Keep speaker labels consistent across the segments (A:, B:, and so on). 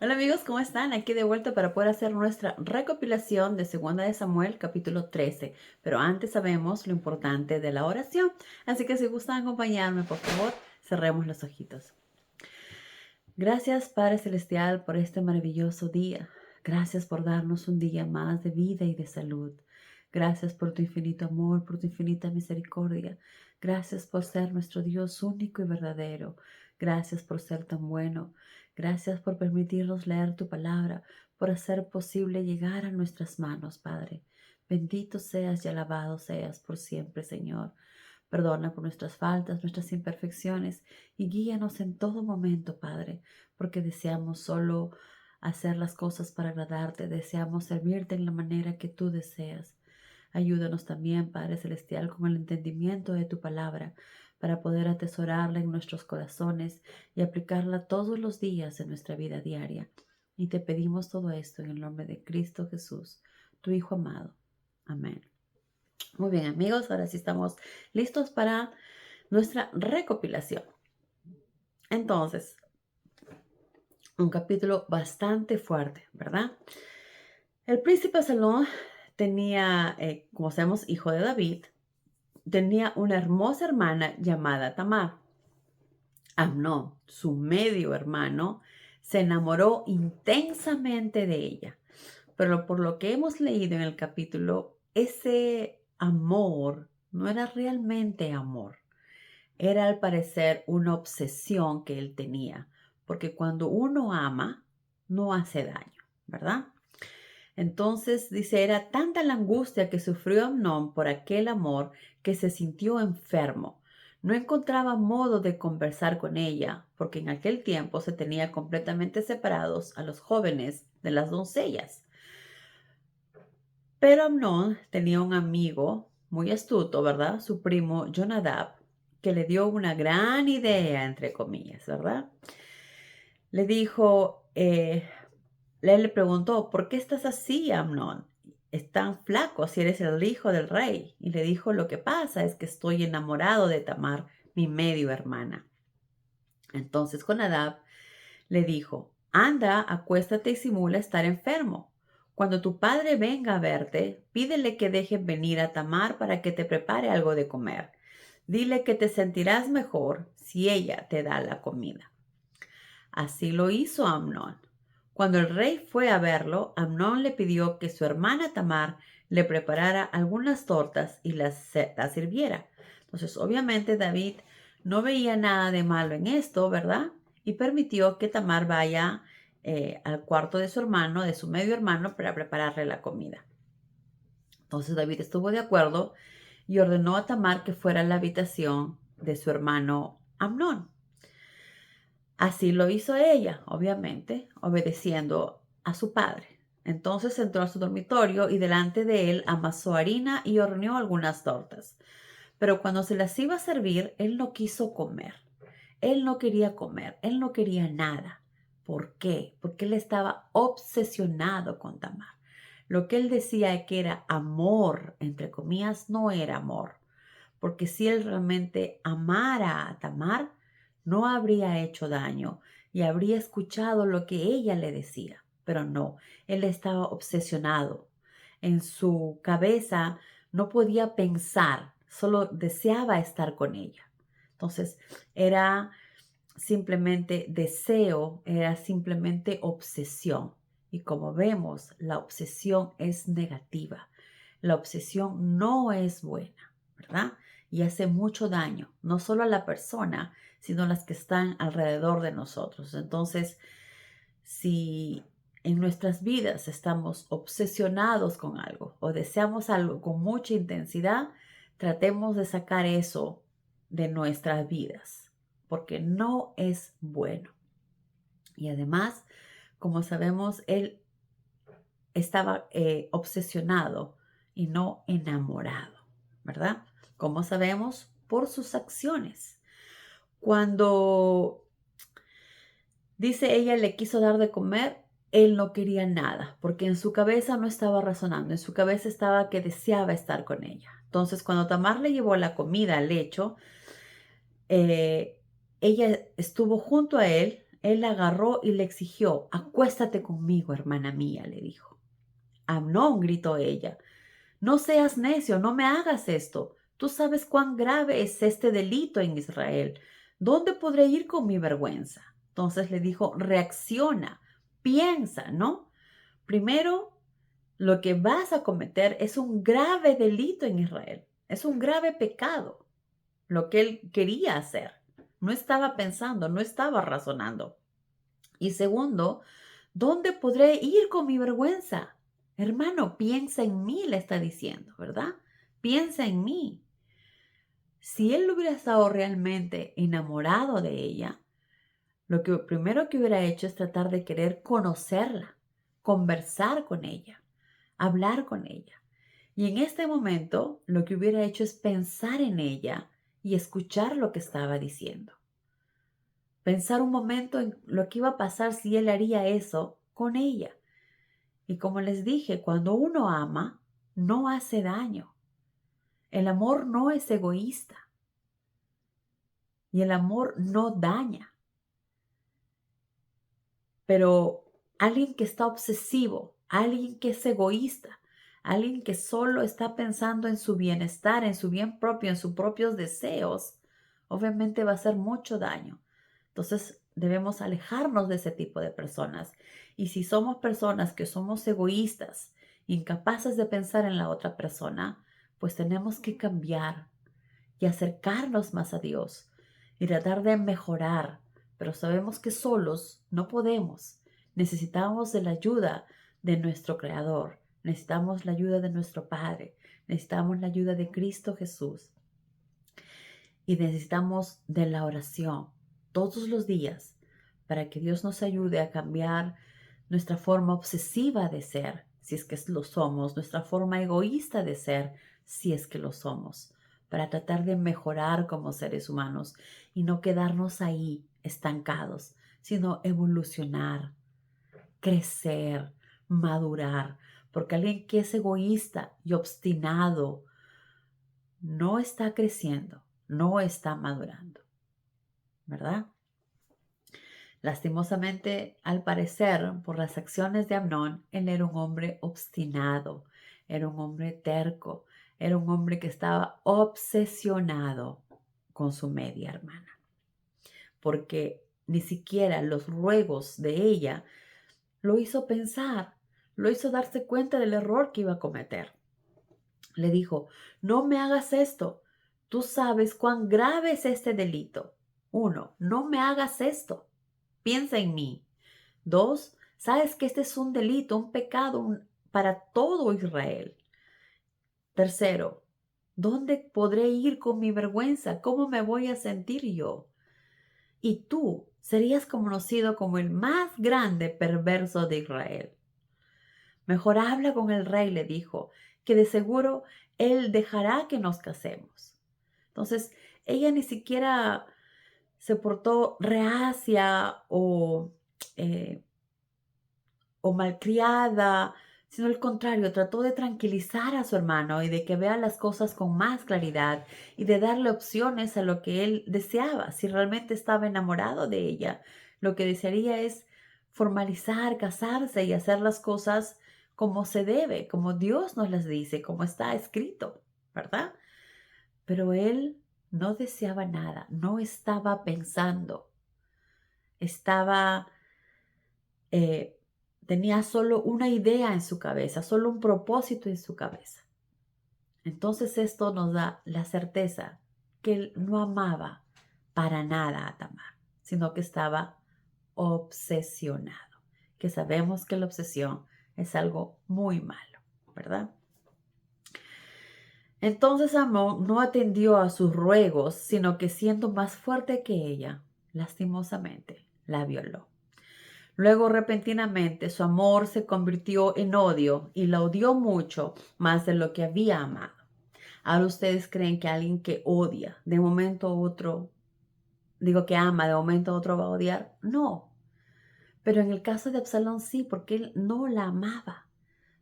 A: Hola amigos, ¿cómo están? Aquí de vuelta para poder hacer nuestra recopilación de Segunda de Samuel, capítulo 13. Pero antes sabemos lo importante de la oración. Así que si gustan acompañarme, por favor, cerremos los ojitos. Gracias, Padre Celestial, por este maravilloso día. Gracias por darnos un día más de vida y de salud. Gracias por tu infinito amor, por tu infinita misericordia. Gracias por ser nuestro Dios único y verdadero. Gracias por ser tan bueno. Gracias por permitirnos leer tu palabra, por hacer posible llegar a nuestras manos, Padre. Bendito seas y alabado seas por siempre, Señor. Perdona por nuestras faltas, nuestras imperfecciones y guíanos en todo momento, Padre, porque deseamos solo hacer las cosas para agradarte, deseamos servirte en la manera que tú deseas. Ayúdanos también, Padre Celestial, con el entendimiento de tu palabra, para poder atesorarla en nuestros corazones y aplicarla todos los días en nuestra vida diaria. Y te pedimos todo esto en el nombre de Cristo Jesús, tu Hijo amado. Amén. Muy bien, amigos, ahora sí estamos listos para nuestra recopilación. Entonces, un capítulo bastante fuerte, ¿verdad? El príncipe Salomón tenía, como sabemos, hijo de David, tenía una hermosa hermana llamada Tamar. Amnón, su medio hermano, se enamoró intensamente de ella. Pero por lo que hemos leído en el capítulo, ese amor no era realmente amor. Era al parecer una obsesión que él tenía, porque cuando uno ama, no hace daño, ¿verdad? Entonces dice, era tanta la angustia que sufrió Amnón por aquel amor que se sintió enfermo. No encontraba modo de conversar con ella, porque en aquel tiempo se tenía completamente separados a los jóvenes de las doncellas. Pero Amnón tenía un amigo muy astuto, ¿verdad? Su primo Jonadab, que le dio una gran idea, entre comillas, ¿verdad? Le dijo, él le preguntó, ¿por qué estás así, Amnón? Es tan flaco si eres el hijo del rey. Y le dijo, lo que pasa es que estoy enamorado de Tamar, mi medio hermana. Entonces Jonadab le dijo, anda, acuéstate y simula estar enfermo. Cuando tu padre venga a verte, pídele que deje venir a Tamar para que te prepare algo de comer. Dile que te sentirás mejor si ella te da la comida. Así lo hizo Amnón. Cuando el rey fue a verlo, Amnón le pidió que su hermana Tamar le preparara algunas tortas y las sirviera. Entonces, obviamente David no veía nada de malo en esto, ¿verdad? Y permitió que Tamar vaya al cuarto de su hermano, de su medio hermano, para prepararle la comida. Entonces David estuvo de acuerdo y ordenó a Tamar que fuera a la habitación de su hermano Amnón. Así lo hizo ella, obviamente, obedeciendo a su padre. Entonces entró a su dormitorio y delante de él amasó harina y horneó algunas tortas. Pero cuando se las iba a servir, él no quiso comer. Él no quería comer, él no quería nada. ¿Por qué? Porque él estaba obsesionado con Tamar. Lo que él decía que era amor, entre comillas, no era amor. Porque si él realmente amara a Tamar, no habría hecho daño y habría escuchado lo que ella le decía. Pero no, él estaba obsesionado. En su cabeza no podía pensar, solo deseaba estar con ella. Entonces era simplemente deseo, era simplemente obsesión. Y como vemos, la obsesión es negativa. La obsesión no es buena, ¿verdad? Y hace mucho daño, no solo a la persona, sino a las que están alrededor de nosotros. Entonces, si en nuestras vidas estamos obsesionados con algo o deseamos algo con mucha intensidad, tratemos de sacar eso de nuestras vidas, porque no es bueno. Y además, como sabemos, él estaba obsesionado y no enamorado, ¿verdad? Como sabemos, por sus acciones. Cuando dice ella le quiso dar de comer, él no quería nada, porque en su cabeza no estaba razonando, en su cabeza estaba que deseaba estar con ella. Entonces, cuando Tamar le llevó la comida al lecho, eh, ella estuvo junto a él él la agarró y le exigió: acuéstate conmigo, hermana mía, le dijo. Amnón, gritó ella, no seas necio, no me hagas esto. Tú sabes cuán grave es este delito en Israel. ¿Dónde podré ir con mi vergüenza? Entonces le dijo: reacciona, piensa, ¿no? Primero, lo que vas a cometer es un grave delito en Israel. Es un grave pecado, lo que él quería hacer. No estaba pensando, no estaba razonando. Y segundo, ¿dónde podré ir con mi vergüenza? Hermano, piensa en mí, le está diciendo, ¿verdad? Piensa en mí. Si él hubiera estado realmente enamorado de ella, lo que primero que hubiera hecho es tratar de querer conocerla, conversar con ella, hablar con ella. Y en este momento lo que hubiera hecho es pensar en ella y escuchar lo que estaba diciendo. Pensar un momento en lo que iba a pasar si él haría eso con ella. Y como les dije, cuando uno ama, no hace daño. El amor no es egoísta y el amor no daña. Pero alguien que está obsesivo, alguien que es egoísta, alguien que solo está pensando en su bienestar, en su bien propio, en sus propios deseos, obviamente va a hacer mucho daño. Entonces debemos alejarnos de ese tipo de personas. Y si somos personas que somos egoístas, incapaces de pensar en la otra persona, pues tenemos que cambiar y acercarnos más a Dios y tratar de mejorar. Pero sabemos que solos no podemos. Necesitamos de la ayuda de nuestro Creador. Necesitamos la ayuda de nuestro Padre. Necesitamos la ayuda de Cristo Jesús. Y necesitamos de la oración todos los días para que Dios nos ayude a cambiar nuestra forma obsesiva de ser, si es que lo somos, nuestra forma egoísta de ser, si es que lo somos, para tratar de mejorar como seres humanos y no quedarnos ahí estancados, sino evolucionar, crecer, madurar, porque alguien que es egoísta y obstinado no está creciendo, no está madurando, ¿verdad? Lastimosamente, al parecer, por las acciones de Amnón, él era un hombre obstinado, era un hombre terco, era un hombre que estaba obsesionado con su media hermana, porque ni siquiera los ruegos de ella lo hizo pensar, lo hizo darse cuenta del error que iba a cometer. Le dijo: no me hagas esto, tú sabes cuán grave es este delito. 1, no me hagas esto. Piensa en mí. 2, sabes que este es un delito, un pecado para todo Israel. Tercero, ¿dónde podré ir con mi vergüenza? ¿Cómo me voy a sentir yo? Y tú serías conocido como el más grande perverso de Israel. Mejor habla con el rey, le dijo, que de seguro él dejará que nos casemos. Entonces, ella ni siquiera se portó reacia eh, o malcriada, sino al contrario, trató de tranquilizar a su hermano y de que vea las cosas con más claridad y de darle opciones a lo que él deseaba. Si realmente estaba enamorado de ella, lo que desearía es formalizar, casarse y hacer las cosas como se debe, como Dios nos las dice, como está escrito, ¿verdad? Pero él no deseaba nada, no estaba pensando, estaba eh, tenía solo una idea en su cabeza, solo un propósito en su cabeza. Entonces esto nos da la certeza que él no amaba para nada a Tamar, sino que estaba obsesionado, que sabemos que la obsesión es algo muy malo, ¿verdad? Entonces Amón no atendió a sus ruegos, sino que siendo más fuerte que ella, lastimosamente la violó. Luego, repentinamente, su amor se convirtió en odio y la odió mucho más de lo que había amado. Ahora ustedes creen que alguien que odia de momento a otro, digo que ama de momento a otro va a odiar. No, pero en el caso de Absalón sí, porque él no la amaba,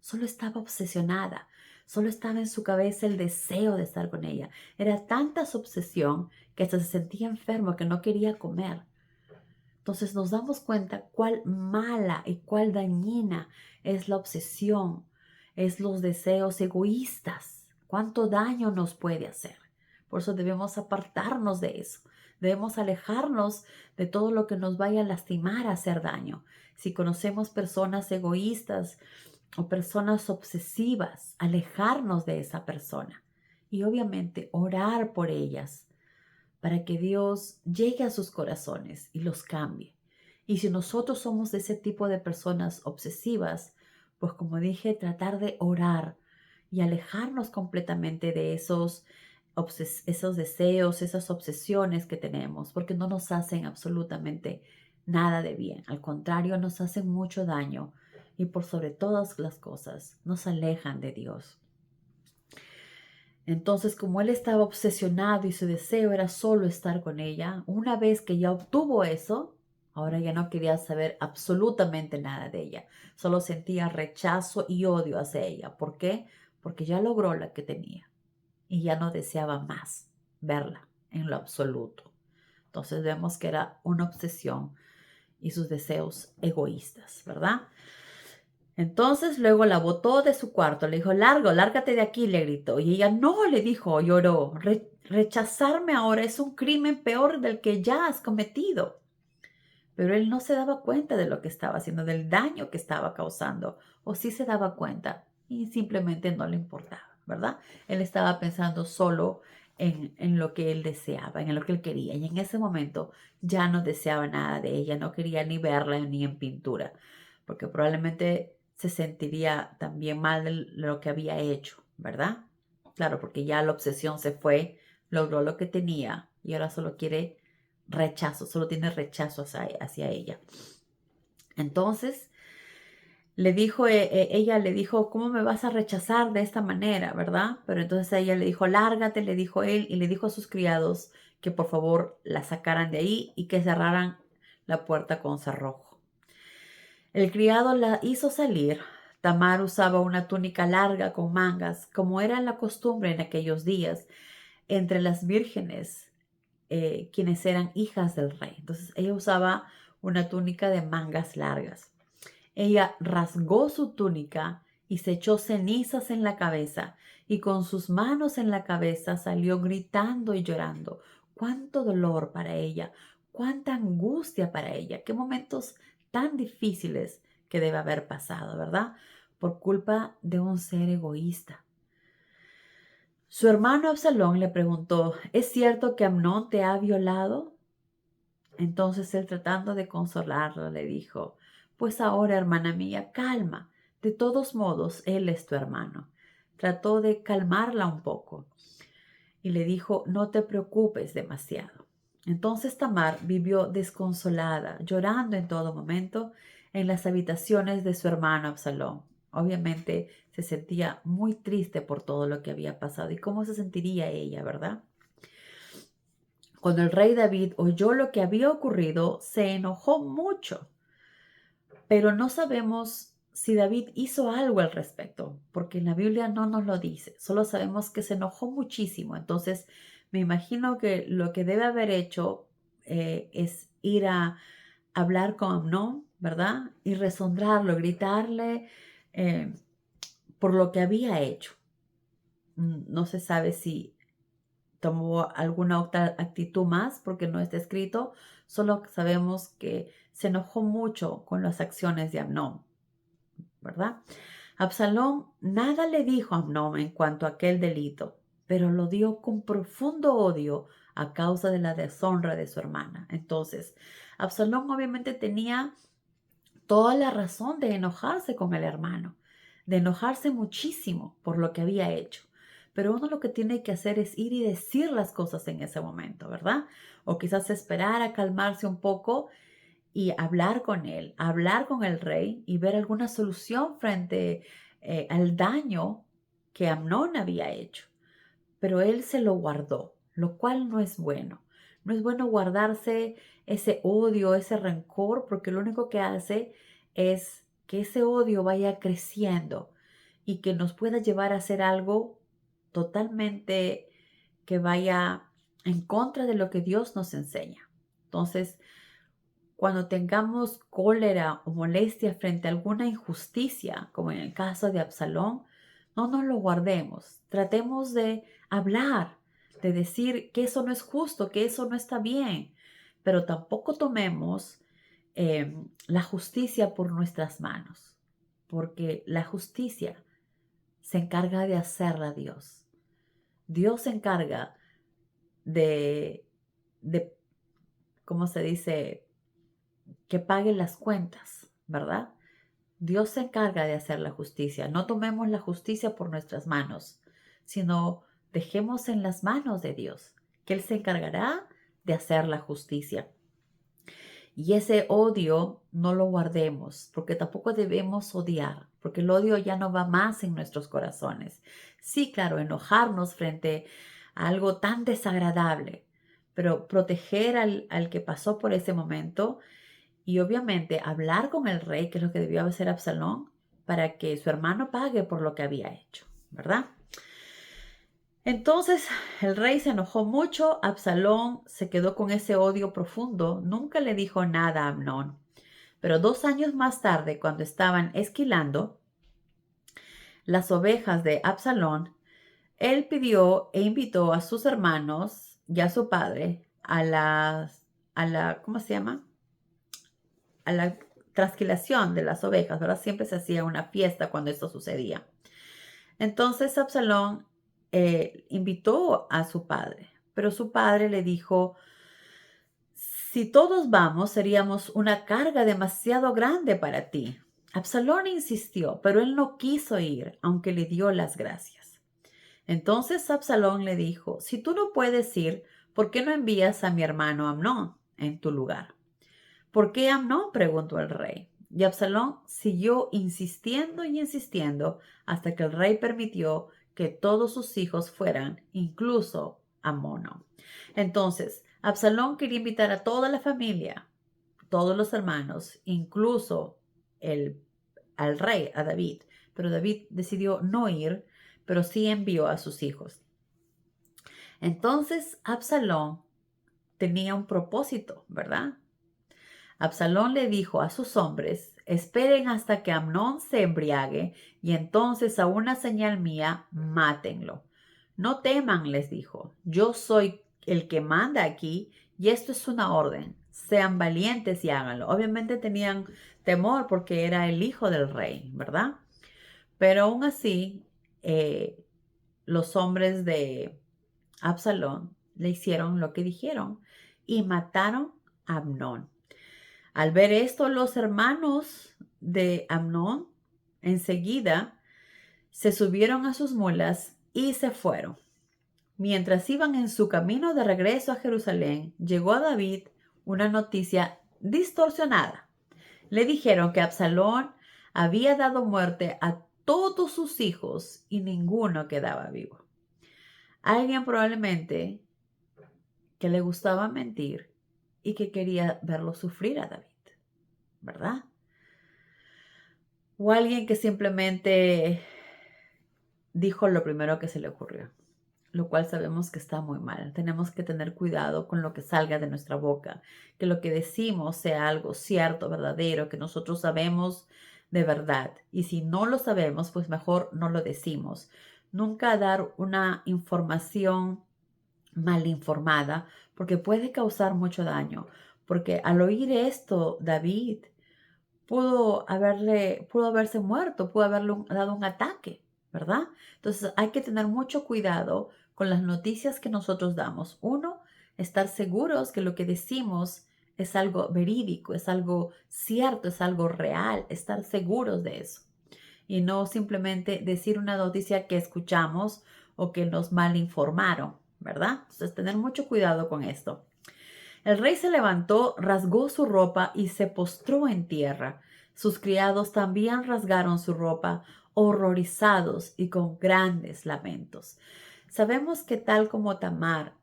A: solo estaba obsesionada, solo estaba en su cabeza el deseo de estar con ella. Era tanta su obsesión que hasta se sentía enfermo, que no quería comer. Entonces nos damos cuenta cuál mala y cuál dañina es la obsesión, es los deseos egoístas, cuánto daño nos puede hacer. Por eso debemos apartarnos de eso. Debemos alejarnos de todo lo que nos vaya a lastimar, a hacer daño. Si conocemos personas egoístas o personas obsesivas, alejarnos de esa persona y obviamente orar por ellas para que Dios llegue a sus corazones y los cambie. Y si nosotros somos de ese tipo de personas obsesivas, pues como dije, tratar de orar y alejarnos completamente de esos deseos, esas obsesiones que tenemos, porque no nos hacen absolutamente nada de bien. Al contrario, nos hacen mucho daño y por sobre todas las cosas, nos alejan de Dios. Entonces, como él estaba obsesionado y su deseo era solo estar con ella, una vez que ya obtuvo eso, ahora ya no quería saber absolutamente nada de ella. Solo sentía rechazo y odio hacia ella. ¿Por qué? Porque ya logró la que tenía y ya no deseaba más verla en lo absoluto. Entonces vemos que era una obsesión y sus deseos egoístas, ¿verdad? Entonces luego la botó de su cuarto, le dijo, lárgate de aquí, le gritó. Y ella, no, le dijo, lloró, rechazarme ahora es un crimen peor del que ya has cometido. Pero él no se daba cuenta de lo que estaba haciendo, del daño que estaba causando, o sí se daba cuenta y simplemente no le importaba, ¿verdad? Él estaba pensando solo en lo que él deseaba, en lo que él quería, y en ese momento ya no deseaba nada de ella, no quería ni verla ni en pintura, porque probablemente se sentiría también mal de lo que había hecho, ¿verdad? Claro, porque ya la obsesión se fue, logró lo que tenía y ahora solo quiere rechazo, solo tiene rechazo hacia ella. Entonces le dijo, ella le dijo, ¿cómo me vas a rechazar de esta manera, verdad? Pero entonces ella le dijo, lárgate, le dijo él, y le dijo a sus criados que por favor la sacaran de ahí y que cerraran la puerta con cerrojo. El criado la hizo salir. Tamar usaba una túnica larga con mangas, como era la costumbre en aquellos días entre las vírgenes, quienes eran hijas del rey. Entonces ella usaba una túnica de mangas largas. Ella rasgó su túnica y se echó cenizas en la cabeza y con sus manos en la cabeza salió gritando y llorando. Cuánto dolor para ella, cuánta angustia para ella, qué momentos tan difíciles que debe haber pasado, ¿verdad? Por culpa de un ser egoísta. Su hermano Absalón le preguntó, ¿es cierto que Amnón te ha violado? Entonces él, tratando de consolarla, le dijo, pues ahora, hermana mía, calma. De todos modos, él es tu hermano. Trató de calmarla un poco y le dijo, no te preocupes demasiado. Entonces Tamar vivió desconsolada, llorando en todo momento en las habitaciones de su hermano Absalón. Obviamente se sentía muy triste por todo lo que había pasado y cómo se sentiría ella, ¿verdad? Cuando el rey David oyó lo que había ocurrido, se enojó mucho, pero no sabemos si David hizo algo al respecto, porque en la Biblia no nos lo dice, solo sabemos que se enojó muchísimo. Entonces, me imagino que lo que debe haber hecho es ir a hablar con Amnón, ¿verdad? Y resonarlo, gritarle eh, por lo que había hecho. No se sabe si tomó alguna otra actitud más porque no está escrito, solo sabemos que se enojó mucho con las acciones de Amnón, ¿verdad? Absalón nada le dijo a Amnón en cuanto a aquel delito, pero lo dio con profundo odio a causa de la deshonra de su hermana. Entonces, Absalón obviamente tenía toda la razón de enojarse con el hermano, de enojarse muchísimo por lo que había hecho. Pero uno lo que tiene que hacer es ir y decir las cosas en ese momento, ¿verdad? O quizás esperar a calmarse un poco y hablar con él, hablar con el rey y ver alguna solución frente al daño que Amnón había hecho. Pero él se lo guardó, lo cual no es bueno. No es bueno guardarse ese odio, ese rencor, porque lo único que hace es que ese odio vaya creciendo y que nos pueda llevar a hacer algo totalmente que vaya en contra de lo que Dios nos enseña. Entonces, cuando tengamos cólera o molestia frente a alguna injusticia, como en el caso de Absalón, no nos lo guardemos. Tratemos de hablar, de decir que eso no es justo, que eso no está bien, pero tampoco tomemos la justicia por nuestras manos, porque la justicia se encarga de hacerla Dios. Dios se encarga de ¿cómo se dice? Que pague las cuentas, ¿verdad? Dios se encarga de hacer la justicia. No tomemos la justicia por nuestras manos, sino dejemos en las manos de Dios, que Él se encargará de hacer la justicia. Y ese odio no lo guardemos, porque tampoco debemos odiar, porque el odio ya no va más en nuestros corazones. Sí, claro, enojarnos frente a algo tan desagradable, pero proteger al que pasó por ese momento y obviamente hablar con el rey, que es lo que debió hacer Absalón, para que su hermano pague por lo que había hecho, ¿verdad? Entonces el rey se enojó mucho, Absalón se quedó con ese odio profundo, nunca le dijo nada a Amnón. Pero 2 años más tarde, cuando estaban esquilando las ovejas de Absalón, él pidió e invitó a sus hermanos y a su padre ¿cómo se llama? A la trasquilación de las ovejas, ¿verdad? Siempre se hacía una fiesta cuando esto sucedía. Entonces Absalón invitó a su padre, pero su padre le dijo: si todos vamos, seríamos una carga demasiado grande para ti. Absalón insistió, pero él no quiso ir, aunque le dio las gracias. Entonces Absalón le dijo: si tú no puedes ir, ¿por qué no envías a mi hermano Amnón en tu lugar? ¿Por qué Amnón?, preguntó el rey. Y Absalón siguió insistiendo y insistiendo hasta que el rey permitió que todos sus hijos fueran, incluso Amnón. Entonces, Absalón quería invitar a toda la familia, todos los hermanos, incluso al rey, a David. Pero David decidió no ir, pero sí envió a sus hijos. Entonces, Absalón tenía un propósito, ¿verdad? Absalón le dijo a sus hombres: esperen hasta que Amnón se embriague y entonces a una señal mía mátenlo. No teman, les dijo, yo soy el que manda aquí y esto es una orden. Sean valientes y háganlo. Obviamente tenían temor porque era el hijo del rey, ¿verdad? Pero aún así, los hombres de Absalón le hicieron lo que dijeron y mataron a Amnón. Al ver esto, los hermanos de Amnón enseguida se subieron a sus mulas y se fueron. Mientras iban en su camino de regreso a Jerusalén, llegó a David una noticia distorsionada. Le dijeron que Absalón había dado muerte a todos sus hijos y ninguno quedaba vivo. Alguien probablemente que le gustaba mentir y que quería verlo sufrir a David, ¿verdad? O alguien que simplemente dijo lo primero que se le ocurrió, lo cual sabemos que está muy mal. Tenemos que tener cuidado con lo que salga de nuestra boca, que lo que decimos sea algo cierto, verdadero, que nosotros sabemos de verdad. Y si no lo sabemos, pues mejor no lo decimos. Nunca dar una información mal informada, porque puede causar mucho daño. Porque al oír esto, David pudo haberse muerto, pudo haberle dado un ataque, ¿verdad? Entonces hay que tener mucho cuidado con las noticias que nosotros damos. Uno, estar seguros que lo que decimos es algo verídico, es algo cierto, es algo real, estar seguros de eso. Y no simplemente decir una noticia que escuchamos o que nos mal informaron, ¿verdad? Entonces tener mucho cuidado con esto. El rey se levantó, rasgó su ropa y se postró en tierra. Sus criados también rasgaron su ropa, horrorizados y con grandes lamentos. Sabemos que tal como Tamar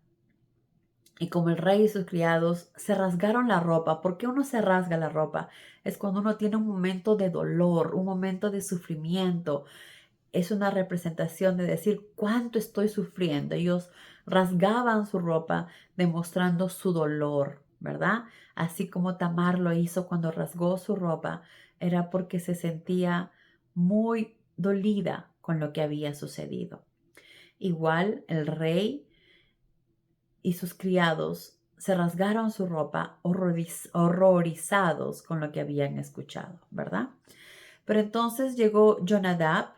A: y como el rey y sus criados se rasgaron la ropa. ¿Por qué uno se rasga la ropa? Es cuando uno tiene un momento de dolor, un momento de sufrimiento. Es una representación de decir cuánto estoy sufriendo. Ellos rasgaban su ropa demostrando su dolor, ¿verdad? Así como Tamar lo hizo cuando rasgó su ropa, era porque se sentía muy dolida con lo que había sucedido. Igual el rey y sus criados se rasgaron su ropa horrorizados con lo que habían escuchado, ¿verdad? Pero entonces llegó Jonadab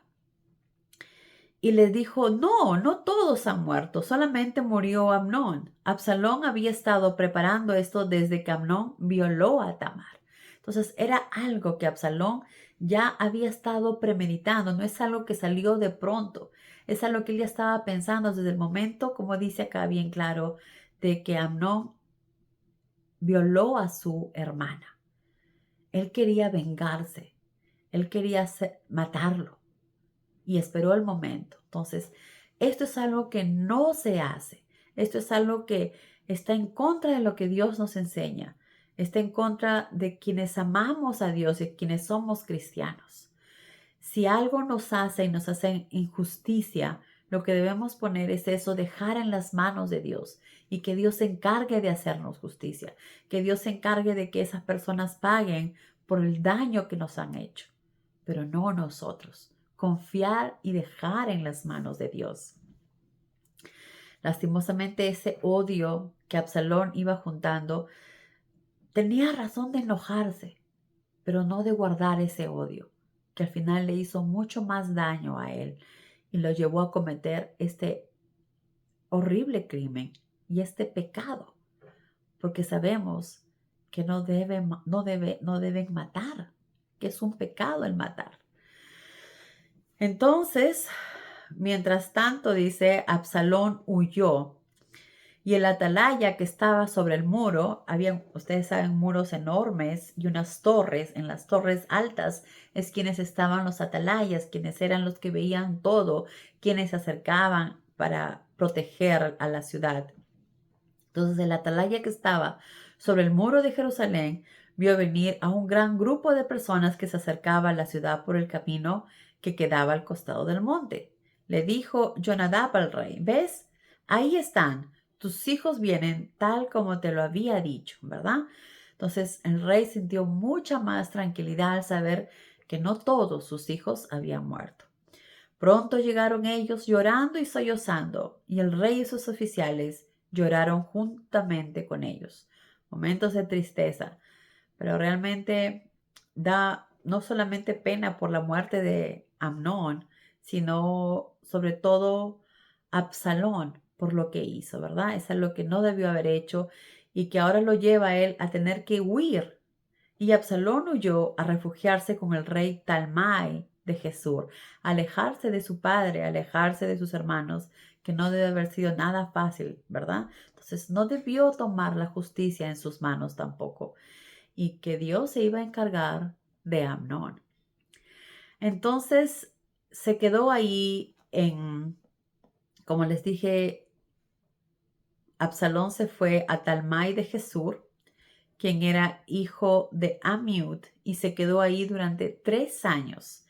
A: y les dijo, no, no todos han muerto, solamente murió Amnón. Absalón había estado preparando esto desde que Amnón violó a Tamar. Entonces era algo que Absalón ya había estado premeditando, no es algo que salió de pronto, es algo que él ya estaba pensando desde el momento, como dice acá bien claro, de que Amnón violó a su hermana. Él quería vengarse, él quería matarlo y esperó el momento. Entonces, esto es algo que no se hace. Esto es algo que está en contra de lo que Dios nos enseña. Está en contra de quienes amamos a Dios y quienes somos cristianos. Si algo nos hace y nos hace injusticia, lo que debemos poner es eso, dejar en las manos de Dios y que Dios se encargue de hacernos justicia, que Dios se encargue de que esas personas paguen por el daño que nos han hecho, pero no nosotros. Confiar y dejar en las manos de Dios. Lastimosamente ese odio que Absalón iba juntando tenía razón de enojarse, pero no de guardar ese odio, que al final le hizo mucho más daño a él y lo llevó a cometer este horrible crimen y este pecado, porque sabemos que no deben matar, que es un pecado el matar. Entonces, mientras tanto, dice, Absalón huyó y el atalaya que estaba sobre el muro, ustedes saben, muros enormes y unas torres. En las torres altas es quienes estaban los atalayas, quienes eran los que veían todo, quienes se acercaban para proteger a la ciudad. Entonces el atalaya que estaba sobre el muro de Jerusalén vio venir a un gran grupo de personas que se acercaba a la ciudad por el camino que quedaba al costado del monte. Le dijo Jonadab al rey, ¿ves? Ahí están, tus hijos vienen tal como te lo había dicho, ¿verdad? Entonces el rey sintió mucha más tranquilidad al saber que no todos sus hijos habían muerto. Pronto llegaron ellos llorando y sollozando, y el rey y sus oficiales lloraron juntamente con ellos. Momentos de tristeza, pero realmente da no solamente pena por la muerte de Amnón, sino sobre todo Absalón por lo que hizo, ¿verdad? Es algo que no debió haber hecho y que ahora lo lleva a él a tener que huir. Y Absalón huyó a refugiarse con el rey Talmai de Gesur, alejarse de su padre, alejarse de sus hermanos, que no debe haber sido nada fácil, ¿verdad? Entonces no debió tomar la justicia en sus manos tampoco, y que Dios se iba a encargar de Amnón. Entonces se quedó ahí como les dije, Absalón se fue a Talmai de Gesur, quien era hijo de Amiud, y se quedó ahí durante 3 años.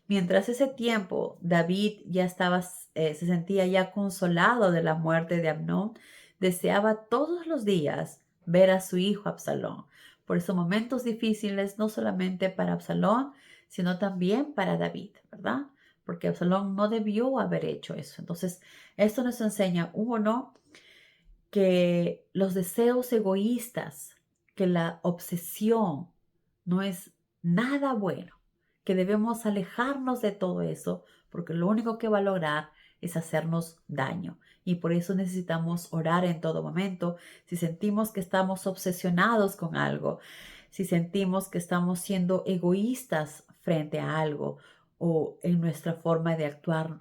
A: Mientras ese tiempo David ya se sentía ya consolado de la muerte de Amnón, deseaba todos los días ver a su hijo Absalón. Por esos momentos difíciles, no solamente para Absalón, sino también para David, ¿verdad? Porque Absalón no debió haber hecho eso. Entonces, esto nos enseña, uno, que los deseos egoístas, que la obsesión no es nada bueno, que debemos alejarnos de todo eso, porque lo único que va a lograr es hacernos daño. Y por eso necesitamos orar en todo momento. Si sentimos que estamos obsesionados con algo, si sentimos que estamos siendo egoístas frente a algo o en nuestra forma de actuar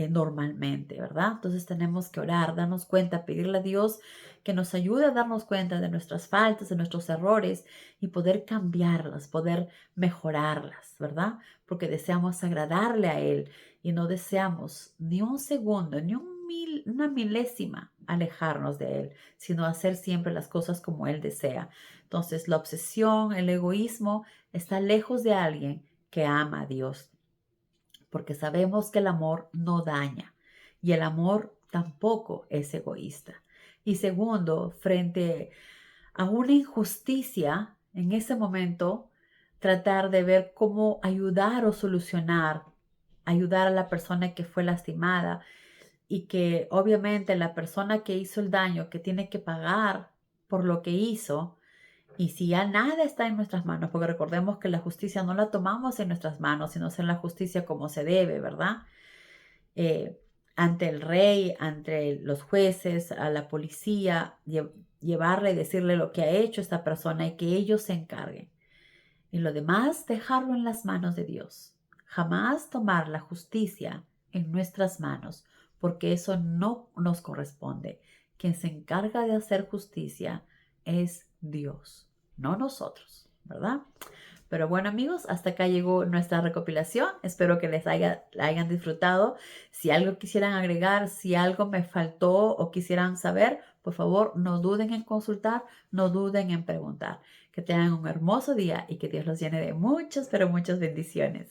A: normalmente, ¿verdad? Entonces tenemos que orar, darnos cuenta, pedirle a Dios que nos ayude a darnos cuenta de nuestras faltas, de nuestros errores y poder cambiarlas, poder mejorarlas, ¿verdad? Porque deseamos agradarle a Él y no deseamos ni un segundo, ni una milésima alejarnos de Él, sino hacer siempre las cosas como Él desea. Entonces la obsesión, el egoísmo está lejos de alguien que ama a Dios, porque sabemos que el amor no daña y el amor tampoco es egoísta. Y segundo, frente a una injusticia, en ese momento, tratar de ver cómo ayudar o solucionar, ayudar a la persona que fue lastimada y que obviamente la persona que hizo el daño, que tiene que pagar por lo que hizo, y si ya nada está en nuestras manos, porque recordemos que la justicia no la tomamos en nuestras manos, sino hacer la justicia como se debe, ¿verdad? Eh, ante el rey, ante los jueces, a la policía, llevarle y decirle lo que ha hecho esta persona y que ellos se encarguen. Y lo demás, dejarlo en las manos de Dios. Jamás tomar la justicia en nuestras manos, porque eso no nos corresponde. Quien se encarga de hacer justicia es Dios, no nosotros, ¿verdad? Pero bueno, amigos, hasta acá llegó nuestra recopilación. Espero que la hayan disfrutado. Si algo quisieran agregar, si algo me faltó o quisieran saber, por favor, no duden en consultar, no duden en preguntar. Que tengan un hermoso día y que Dios los llene de muchas, pero muchas bendiciones.